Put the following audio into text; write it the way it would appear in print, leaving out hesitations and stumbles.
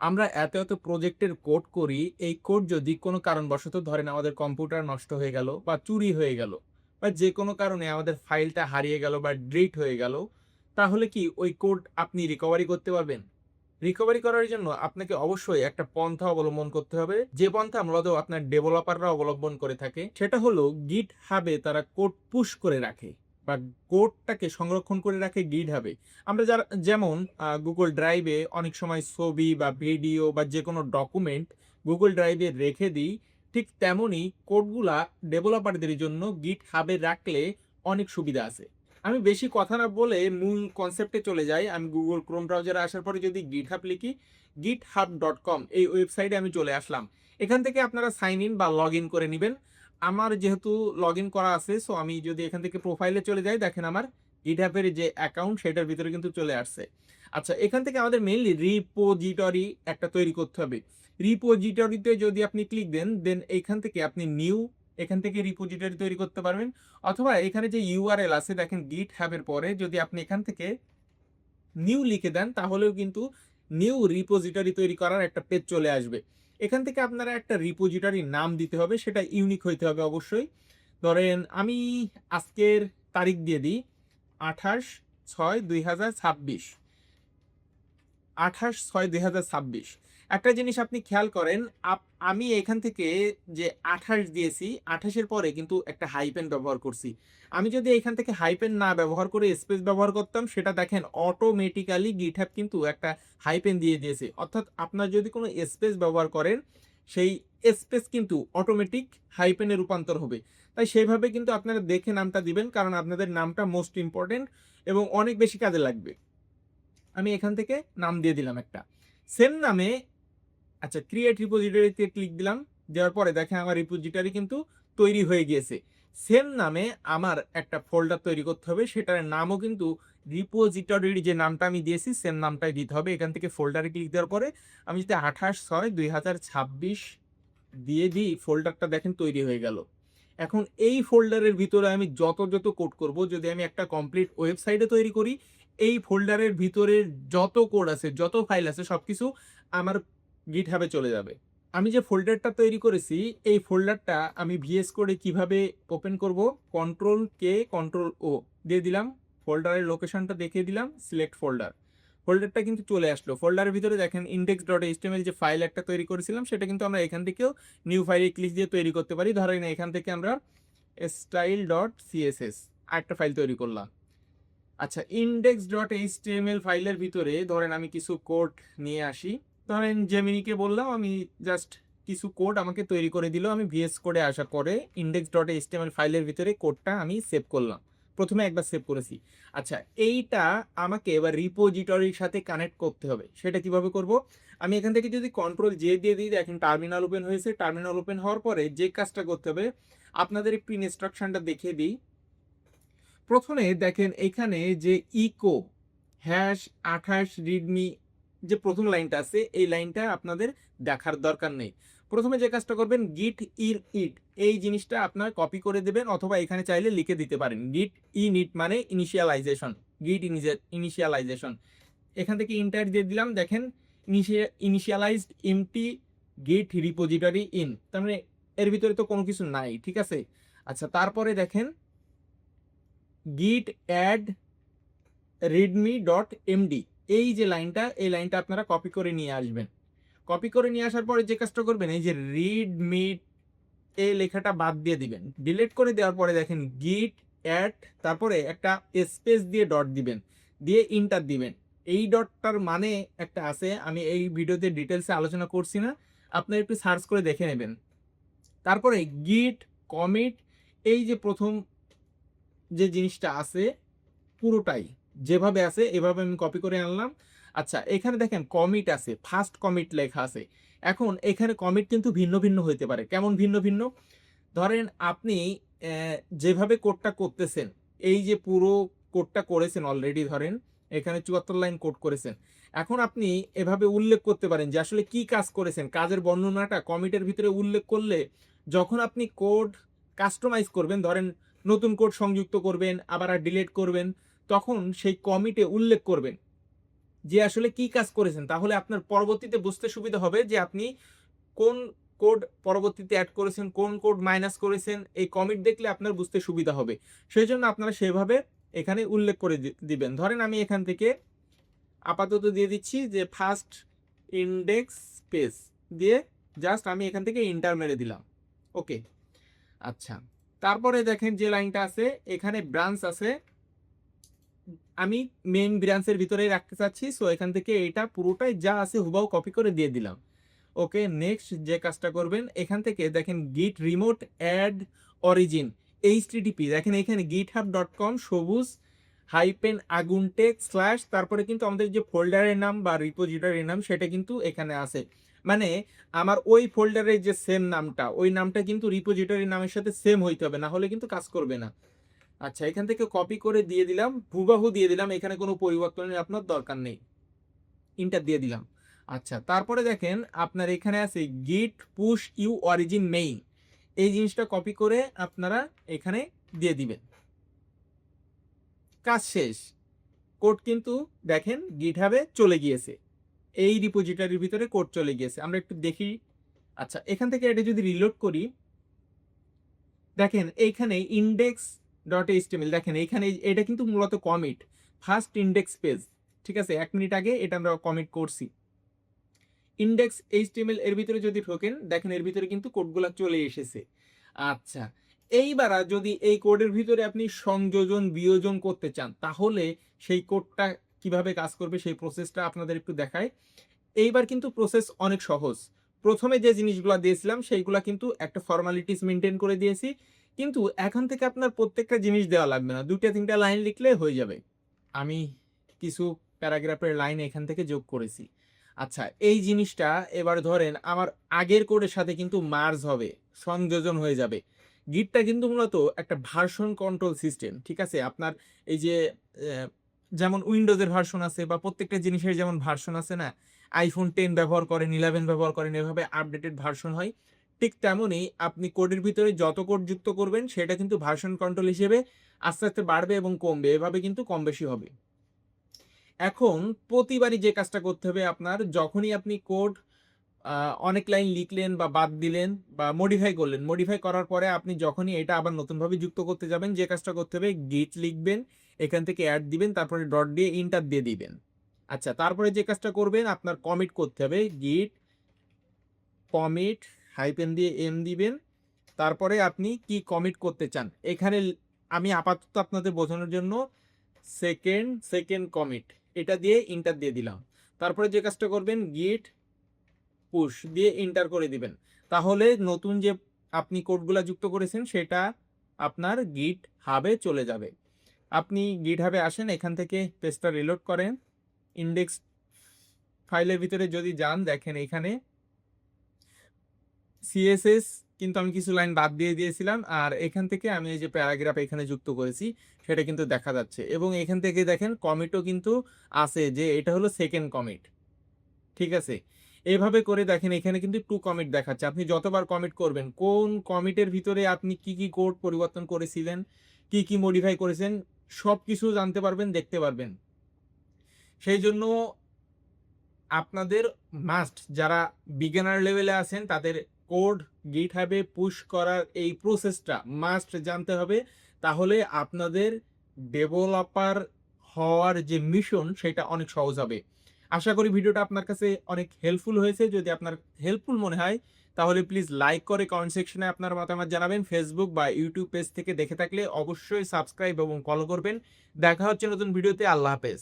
আমরা এত এত প্রজেক্টের কোড করি, এই কোড যদি কোনো কারণবশত ধরেন আমাদের কম্পিউটার নষ্ট হয়ে গেল বা চুরি হয়ে গেল বা যে কোনো কারণে আমাদের ফাইলটা হারিয়ে গেল বা ডিলিট হয়ে গেল, তাহলে কি ওই কোড আপনি রিকভারি করতে পারবেন? রিকভারি করার জন্য আপনাকে অবশ্যই একটা পন্থা অবলম্বন করতে হবে, যে পন্থা মূলত আপনার ডেভেলপাররা অবলম্বন করে থাকে। সেটা হলো গিট হাবে তারা কোড পুশ করে রাখে বা কোডটাকে সংরক্ষণ করে রাখে গিট হাবে। আমরা যারা যেমন গুগল ড্রাইভে অনেক সময় ছবি বা ভিডিও বা যে কোনো ডকুমেন্ট গুগল ড্রাইভে রেখে দিই, ঠিক তেমনই কোডগুলা ডেভেলপারদের জন্য গিট হাবে রাখলে অনেক সুবিধা আছে। আমি বেশি কথা না বলে মূল কনসেপ্টে চলে যাই। আমি গুগল ক্রোম ব্রাউজারে আসার পরে যদি গিটহাব লিখি, github.com এই ওয়েবসাইটে আমি চলে আসলাম। এখান থেকে আপনারা সাইন ইন বা লগ ইন করে নেবেন। আমার যেহেতু লগ ইন করা আছে, সো আমি যদি এখান থেকে প্রোফাইলে চলে যাই, দেখেন আমার গিটহাবের যে অ্যাকাউন্ট সেটার ভিতরে কিন্তু চলে আসছে। আচ্ছা, এখান থেকে আমাদের মেইনলি রিপোজিটরি একটা তৈরি করতে হবে। রিপোজিটরিতে যদি আপনি ক্লিক দেন, দেন এইখান থেকে আপনি নিউ, এখান থেকে রিপোজিটরি তৈরি করতে পারবেন। অথবা এখানে যে ইউআরএল আছে দেখেন GitHub এর পরে যদি আপনি এখান থেকে নিউ লিখে দেন, তাহলেও কিন্তু নিউ রিপোজিটরি তৈরি করার একটা পেজ চলে আসবে। এখান থেকে আপনারা একটা রিপোজিটরি নাম দিতে হবে, সেটা ইউনিক হইতে হবে অবশ্যই। ধরেন আমি আজকের তারিখ দিয়ে দিই, 28/6/2026। 28/6/2026। একটা জিনিস আপনি খেয়াল করেন, আমি এখান থেকে যে 28 দিয়েছি, 28 এর পরে কিন্তু একটা হাইপেন ব্যবহার করছি। আমি যদি এখান থেকে হাইপেন না ব্যবহার করে স্পেস ব্যবহার করতাম, সেটা দেখেন অটোমেটিক্যালি GitHub কিন্তু একটা হাইপেন দিয়ে দিয়েছে। অর্থাৎ আপনার যদি কোনো স্পেস ব্যবহার করেন, সেই স্পেস কিন্তু অটোমেটিক হাইপেনে রূপান্তর হবে। তাই সেভাবে কিন্তু আপনারা দেখে নামটা দিবেন, কারণ আপনাদের নামটা মোস্ট ইম্পর্টেন্ট এবং অনেক বেশি কাজে লাগবে। আমি এখান থেকে নাম দিয়ে দিলাম একটা সেম নামে। আচ্ছা, ক্রিয়েট রিপোজিটরিতে ক্লিক দিলাম। দেওয়ার পরে দেখেন আমার রিপোজিটরি কিন্তু তৈরি হয়ে গিয়েছে। সেম নামে আমার একটা ফোল্ডার তৈরি করতে হবে, সেটার নামও কিন্তু রিপোজিটরির যে নামটা আমি দিয়েছি সেম নামটাই দিতে হবে। এখান থেকে ফোল্ডারে ক্লিক দেওয়ার পরে আমি যদি 28/6/2026 দিয়ে দিই, ফোল্ডারটা দেখেন তৈরি হয়ে গেল। এখন এই ফোল্ডারের ভিতরে আমি যত যত কোড করব, যদি আমি একটা কমপ্লিট ওয়েবসাইটে তৈরি করি, এই ফোল্ডারের ভিতরের যত কোড আছে, যত ফাইল আছে, সবকিছু আমার গিটহাবে চলে যাবে। আমি যে ফোল্ডারটা তৈরি করেছি, এই ফোল্ডারটা আমি ভিএস কোডে কিভাবে ওপেন করব, কন্ট্রোল কে কন্ট্রোল ও দিয়ে দিলাম, ফোল্ডারের লোকেশনটা দেখিয়ে দিলাম, সিলেক্ট ফোল্ডার। ফোল্ডারটা কিন্তু চলে আসলো। ফোল্ডারের ভিতরে দেখেন index.html যে ফাইল একটা তৈরি করেছিলাম, সেটা কিন্তু আমরা এখান থেকেও নিউ ফাইলে ক্লিক দিয়ে তৈরি করতে পারি। ধরেন এখান থেকে আমরা style.css আরেকটা ফাইল তৈরি করলাম। আচ্ছা, index.html ফাইলের ভিতরে ধরেন আমি কিছু কোড নিয়ে আসি। ধরেন জেমিনিকে বললাম আমি জাস্ট কিছু কোড আমাকে তৈরি করে দিল। আমি ভিএস কোডে আসার পরে index.html ফাইলের ভিতরে কোডটা আমি সেভ করলাম। প্রথমে একবার সেভ করেছি। আচ্ছা, এইটা আমাকে এবার রিপোজিটরির সাথে কানেক্ট করতে হবে। সেটা কিভাবে করব? আমি এখান থেকে যদি কন্ট্রোল জে দিয়ে দিই, দেখেন টার্মিনাল ওপেন হয়েছে। টার্মিনাল ওপেন হওয়ার পরে যে কাজটা করতে হবে, আপনাদের একটু ইনস্ট্রাকশনটা দেখিয়ে দিই। প্রথমে দেখেন এখানে যে ইকো #28 রিডমি যে প্রথম লাইনটা আছে, এই লাইনটা আপনাদের দেখার দরকার নেই। প্রথমে যে কাজটা করবেন, গিট ইর ইট এই জিনিসটা আপনার কপি করে দেবেন, অথবা এখানে চাইলে লিখে দিতে পারেন। গিট ইনিট মানে ইনিশিয়ালাইজেশন, গিট ইনিশিয়ালাইজেশন। এখান থেকে ইন্টার দিয়ে দিলাম। দেখেন ইনিশিয়ালাইজড এমটি গিট রিপোজিটরি ইন, তার মানে এর ভিতরে তো কোনো কিছু নাই, ঠিক আছে। আচ্ছা, তারপরে দেখেন git add readme.md এই যে লাইনটা, এই লাইনটা আপনারা কপি করে নিয়ে আসবেন। কপি করে নিয়ে আসার পরে যে কাজটা করবেন, এই যে readme এই লেখাটা বাদ দিয়ে দিবেন। ডিলিট করে দেওয়ার পরে দেখেন git add, তারপরে একটা স্পেস দিয়ে ডট দিবেন, দিয়ে ইন্টার দিবেন। এই ডটটার মানে একটা আছে, আমি এই ভিডিওতে ডিটেলসে আলোচনা করছি না, আপনারা একটু সার্চ করে দেখে নেবেন। তারপরে git commit এই যে প্রথম যে জিনিসটা আছে, পুরোটাই যেভাবে আছে এভাবে আমি কপি করে আনলাম। আচ্ছা, এখানে দেখেন কমিট আছে, ফার্স্ট কমিট লেখা আছে। এখন এখানে কমিট কিন্তু ভিন্ন ভিন্ন হইতে পারে। কেমন ভিন্ন ভিন্ন? ধরেন আপনি যেভাবে কোডটা করতেছেন, এই যে পুরো কোডটা করেছেন অলরেডি, ধরেন এখানে 74 লাইন কোড করেছেন। এখন আপনি এভাবে উল্লেখ করতে পারেন যে আসলে কি কাজ করেছেন। কাজের বর্ণনাটা কমিটের ভিতরে উল্লেখ করলে, যখন আপনি কোড কাস্টমাইজ করবেন, ধরেন নতুন কোড সংযুক্ত করবেন, আবার ডিলিট করবেন, তখন সেই কমিটে উল্লেখ করবেন যে আসলে কি কাজ করেছেন, তাহলে আপনার পরবর্তীতে বুঝতে সুবিধা হবে যে আপনি কোন কোড পরবর্তীতে অ্যাড করেছেন, কোন কোড মাইনাস করেছেন। এই কমিট দেখলে আপনার বুঝতে সুবিধা হবে। সেজন্য আপনারা সেভাবে এখানে উল্লেখ করে দিবেন। ধরেন আমি এখান থেকে আপাতত দিয়ে দিচ্ছি যে ফার্স্ট ইন্ডেক্স পেজ দিয়ে জাস্ট আমি এখান থেকে ইন্টার মেরে দিলাম। ওকে, আচ্ছা। তারপরে দেখেন যে লাইনটা আছে এখানে ব্রাঞ্চ আছে, আমি মেইন ব্রাঞ্চের ভিতরেই রাখতে চাচ্ছি। সো এখান থেকে এটা পুরোটাই যা আছে হুবাহু কপি করে দিয়ে দিলাম। ওকে, নেক্সট যে কাজটা করবেন এখান থেকে দেখেন গিট রিমোট অ্যাড অরিজিন এইচটিটিপি, দেখেন এখানে github.com সবুজ হাইপেন আগুন টেক স্ল্যাশ, তারপরে কিন্তু আমাদের যে ফোল্ডারের নাম বা রিপোজিটরির নাম সেটা কিন্তু এখানে আছে। মানে আমার ওই ফোল্ডারের যে সেম নামটা, ওই নামটা কিন্তু রিপোজিটরির নামের সাথে সেম হইতে হবে, না হলে কিন্তু কাজ করবে না। আচ্ছা, এখান থেকে কপি করে দিয়ে দিলাম, হুবাহু দিয়ে দিলাম, এখানে কোনো পরিবর্তনের আপনার দরকার নেই, ইন্টার দিয়ে দিলাম। আচ্ছা, তারপরে দেখেন আপনার এখানে আছে গিট পুশ ইউ অরিজিন মেইন, এই জিনিসটা কপি করে আপনারা এখানে দিয়ে দিবেন। কাজ শেষ, কোড কিন্তু দেখেন গিটহাবে চলে গিয়েছে, এই রিপোজিটরির ভিতরে কোড চলে গিয়েছে। আমরা একটু দেখি। আচ্ছা, এখান থেকে এটা যদি রিলোড করি, দেখেন এইখানে ইন্ডেক্স ডট এইচটিএমএল, দেখেন এইখানে এটা কিন্তু মূলত কমিট ফার্স্ট ইন্ডেক্স পেজ। ঠিক আছে, 1 মিনিট আগে এটা আমরা কমিট করছি। ইন্ডেক্স এইচটিএমএল এর ভিতরে যদি ঢোকেন, দেখেন এর ভিতরে কিন্তু কোডগুলো চলে এসেছে। আচ্ছা, এইবার যদি এই কোডের ভিতরে আপনি সংযোজন বিয়োজন করতে চান, তাহলে সেই কোডটা কিভাবে কাজ করবে সেই প্রসেসটা আপনাদের একটু দেখায়। এইবার কিন্তু প্রসেস অনেক সহজ। প্রথমে যে জিনিসগুলো দিয়েছিলাম সেইগুলা কিন্তু একটা ফর্মালিটিস মেনটেন করে দিয়েছি, কিন্তু এখন থেকে আপনার প্রত্যেকটা জিনিস দেওয়া লাগবে না, 2-3টা লাইন লিখলে হয়ে যাবে। আমি কিছু প্যারাগ্রাফের লাইন এখান থেকে যোগ করেছি। আচ্ছা, এই জিনিসটা এবার ধরেন আমার আগের কোডের সাথে কিন্তু মার্জ হবে, সংযোজন হয়ে যাবে। গিটটা কিন্তু মূলত একটা ভার্সন কন্ট্রোল সিস্টেম। ঠিক আছে, আপনার এই যে যেমন উইন্ডোজের ভার্সন আছে বা প্রত্যেকটা জিনিসের যেমন ভার্সন আছে না, আইফোন 10 ব্যবহার করেন, 11 ব্যবহার করেন, এভাবে আপডেটেড ভার্সন হয়। ঠিক তেমনই আপনি কোডের ভিতরে যত কোড যুক্ত করবেন সেটা কিন্তু ভার্সন কন্ট্রোল হিসেবে আস্তে আস্তে বাড়বে এবং কমবে, এভাবে কিন্তু কম বেশি হবে। এখন প্রতিবারই যে কাজটা করতে হবে আপনার, যখনই আপনি কোড অনেক লাইন লিখলেন বা বাদ দিলেন বা মডিফাই করলেন, মডিফাই করার পরে আপনি যখনই এটা আবার নতুনভাবে যুক্ত করতে যাবেন, যে কাজটা করতে হবে গিট লিখবেন, এখান থেকে অ্যাড দিবেন, তারপরে ডট দিয়ে ইন্টার দিয়ে দিবেন। আচ্ছা, তারপরে যে কাজটা করবেন আপনার কমিট করতে হবে, গিট কমিট হাইপেন দিয়ে এম দিবেন, তারপরে আপনি কি কমিট করতে চান এখানে আমি আপাতত আপনাদের বোঝানোর জন্য সেকেন্ড কমিট এটা দিয়ে ইন্টার দিয়ে দিলাম। তারপরে যে কাজটা করবেন গিট পুশ দিয়ে ইন্টার করে দিবেন, তাহলে নতুন যে আপনি কোডগুলা যুক্ত করেছেন সেটা আপনার গিট হাবে চলে যাবে। আপনি গিট হাবে আসেন, এখান থেকে পেজটা রিলোড করেন, ইন্ডেক্স ফাইলের ভিতরে যদি যান, দেখেন এখানে সিএসএস কিন্তু আমি কিছু লাইন বাদ দিয়ে দিয়েছিলাম, আর এখান থেকে আমি এই যে প্যারাগ্রাফ এখানে যুক্ত করেছি সেটা কিন্তু দেখা যাচ্ছে, এবং এখান থেকে দেখেন কমিটও কিন্তু আছে যে এটা হলো সেকেন্ড কমিট। ঠিক আছে, এইভাবে করে দেখেন এখানে কিন্তু 2 কমিট দেখাচ্ছে। আপনি যতবার কমিট করবেন, কোন কমিটের ভিতরে আপনি কি কি কোড পরিবর্তন করেছিলেন, কি কি মডিফাই করেছেন, সব কিছু জানতে পারবেন, দেখতে পারবেন। সেই জন্য আপনাদের মাস্ট, যারা বিগিনার লেভেলে আছেন তাদের কোড গিটহাবে পুশ করার এই প্রসেসটা মাস্ট জানতে হবে, তাহলে আপনাদের ডেভেলপার হওয়ার যে মিশন সেটা অনেক সহজ হবে। আশা করি ভিডিওটা আপনার কাছে অনেক হেল্পফুল হয়েছে। যদি আপনার হেল্পফুল মনে হয় তাহলে প্লিজ লাইক করে কমেন্ট সেকশনে আপনার মতামত জানাবেন। ফেসবুক বা ইউটিউব পেজ থেকে দেখে থাকলে অবশ্যই সাবস্ক্রাইব এবং ফলো করবেন। দেখা হচ্ছে নতুন ভিডিওতে। আল্লাহ হাফেজ।